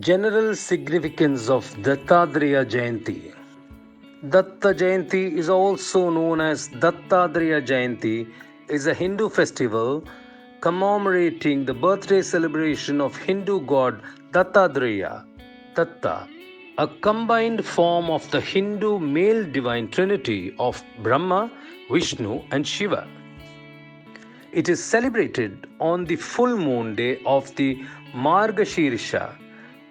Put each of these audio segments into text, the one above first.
General significance of Dattatreya Jayanti. Datta Jayanti is also known as Dattatreya Jayanti, is a Hindu festival commemorating the birthday celebration of Hindu god Dattatreya, Datta, a combined form of the Hindu male divine trinity of Brahma, Vishnu and Shiva. It is celebrated on the full moon day of the Margashirsha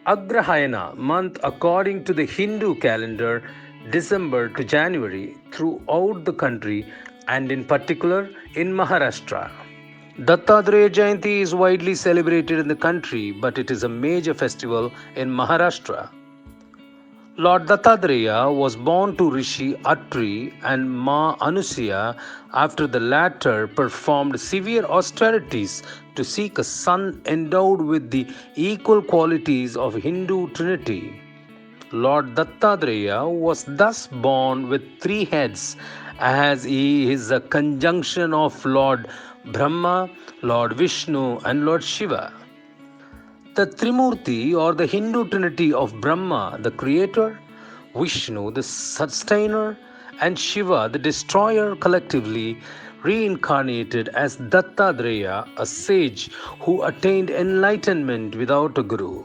Agrahayana month according to the Hindu calendar, December to January, throughout the country and in particular in Maharashtra. Dattatreya Jayanti is widely celebrated in the country, but it is a major festival in Maharashtra. Lord Dattatreya was born to Rishi Atri and Ma Anusuya after the latter performed severe austerities to seek a son endowed with the equal qualities of Hindu Trinity. Lord Dattatreya was thus born with three heads, as he is a conjunction of Lord Brahma, Lord Vishnu, and Lord Shiva. The Trimurti or the Hindu Trinity of Brahma, the creator, Vishnu, the sustainer, and Shiva, the destroyer, collectively reincarnated as Dattatreya, a sage who attained enlightenment without a guru.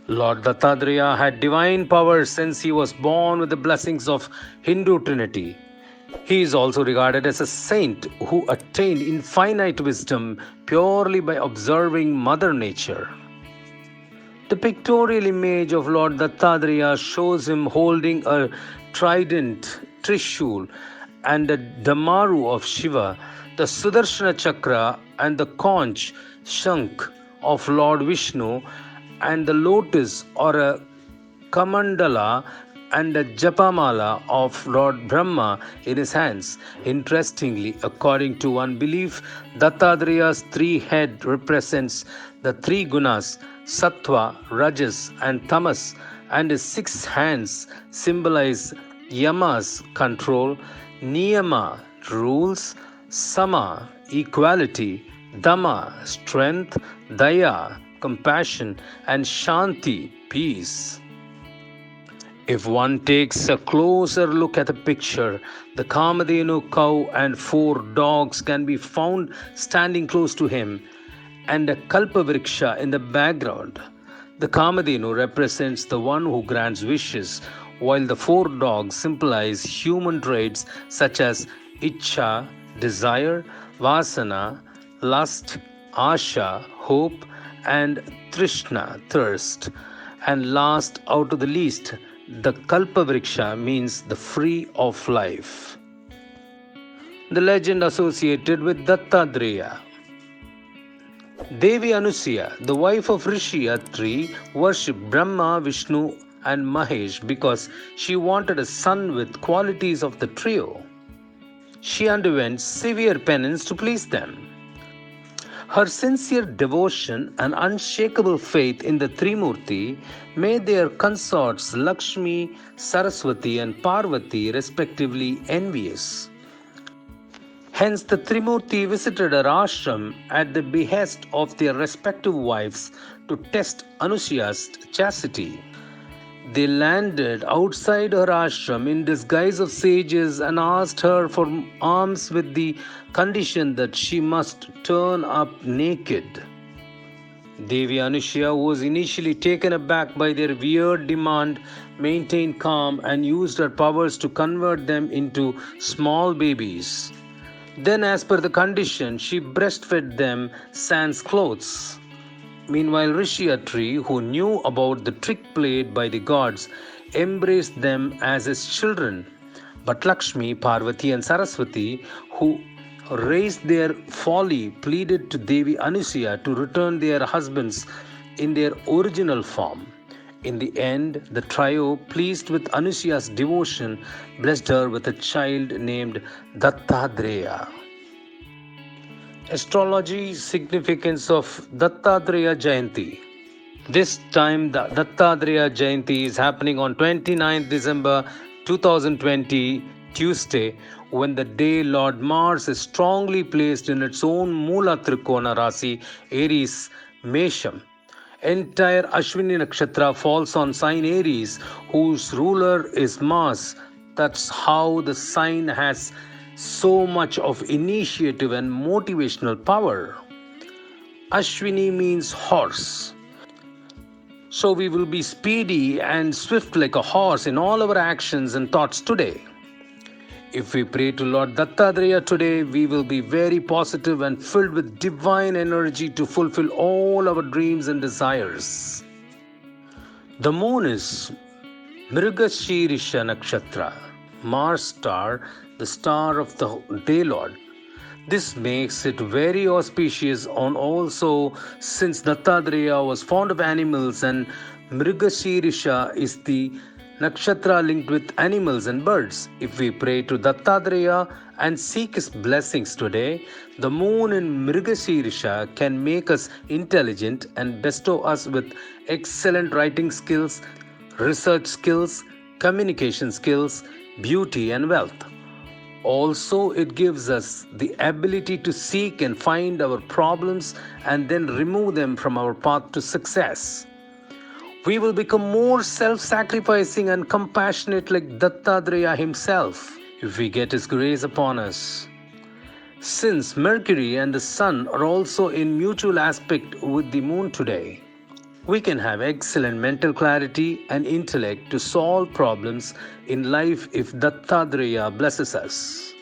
Lord Dattatreya had divine power since he was born with the blessings of Hindu Trinity. He is also regarded as a saint who attained infinite wisdom purely by observing Mother Nature. The pictorial image of Lord Dattatreya shows him holding a trident, Trishul, and a Damaru of Shiva, the Sudarshana Chakra and the conch, Shankh, of Lord Vishnu, and the lotus or a Kamandala and a Japamala of Lord Brahma in his hands. Interestingly, according to one belief, Dattatreya's three head represents the three gunas, Sattva, Rajas, and Tamas, and his six hands symbolize Yama's control, Niyama, rules, Sama, equality, Dhamma, strength, Daya, compassion, and Shanti, peace. If one takes a closer look at the picture, the Kamadhenu cow and four dogs can be found standing close to him, and a Kalpavriksha in the background. The Kamadhenu represents the one who grants wishes, while the four dogs symbolize human traits such as Ichcha, desire, Vasana, lust, Asha, hope, and Trishna, thirst. And last out of the least, the Kalpavriksha means the free of life. The legend associated with Dattatreya. Devi Anusuya, the wife of Rishi Atri, worshipped Brahma, Vishnu, and Mahesh because she wanted a son with qualities of the trio. She underwent severe penance to please them. Her sincere devotion and unshakable faith in the Trimurti made their consorts Lakshmi, Saraswati, and Parvati respectively envious. Hence, the Trimurti visited her ashram at the behest of their respective wives to test Anusuya's chastity. They landed outside her ashram in disguise of sages and asked her for alms with the condition that she must turn up naked. Devi Anusuya, who was initially taken aback by their weird demand, maintained calm and used her powers to convert them into small babies. Then, as per the condition, she breastfed them sans clothes. Meanwhile, Rishi Atri, who knew about the trick played by the gods, embraced them as his children. But Lakshmi, Parvati, and Saraswati, who raised their folly, pleaded to Devi Anusuya to return their husbands in their original form. In the end, the trio, pleased with Anusuya's devotion, blessed her with a child named Dattatreya. Astrology significance of Dattatreya Jayanti. This time the Dattatreya Jayanti is happening on 29th December 2020, Tuesday, when the day Lord Mars is strongly placed in its own Mula Trikona Rasi, Aries, Mesham. Entire Ashwini Nakshatra falls on sign Aries, whose ruler is Mars. That's how the sign has so much of initiative and motivational power. Ashwini means horse. So we will be speedy and swift like a horse in all our actions and thoughts today. If we pray to Lord Dattatreya today, we will be very positive and filled with divine energy to fulfill all our dreams and desires. The moon is Mrigashirisha Nakshatra, Mars star, the star of the day lord. This makes it very auspicious on also since Dattatreya was fond of animals and Mrigashirisha is the nakshatra linked with animals and birds. If we pray to Dattatreya and seek his blessings today, the moon in Mrigashirisha can make us intelligent and bestow us with excellent writing skills, research skills, communication skills, beauty and wealth. Also, it gives us the ability to seek and find our problems and then remove them from our path to success. We will become more self-sacrificing and compassionate like Dattatreya himself if we get his grace upon us. Since Mercury and the Sun are also in mutual aspect with the Moon today, we can have excellent mental clarity and intellect to solve problems in life if Dattatreya blesses us.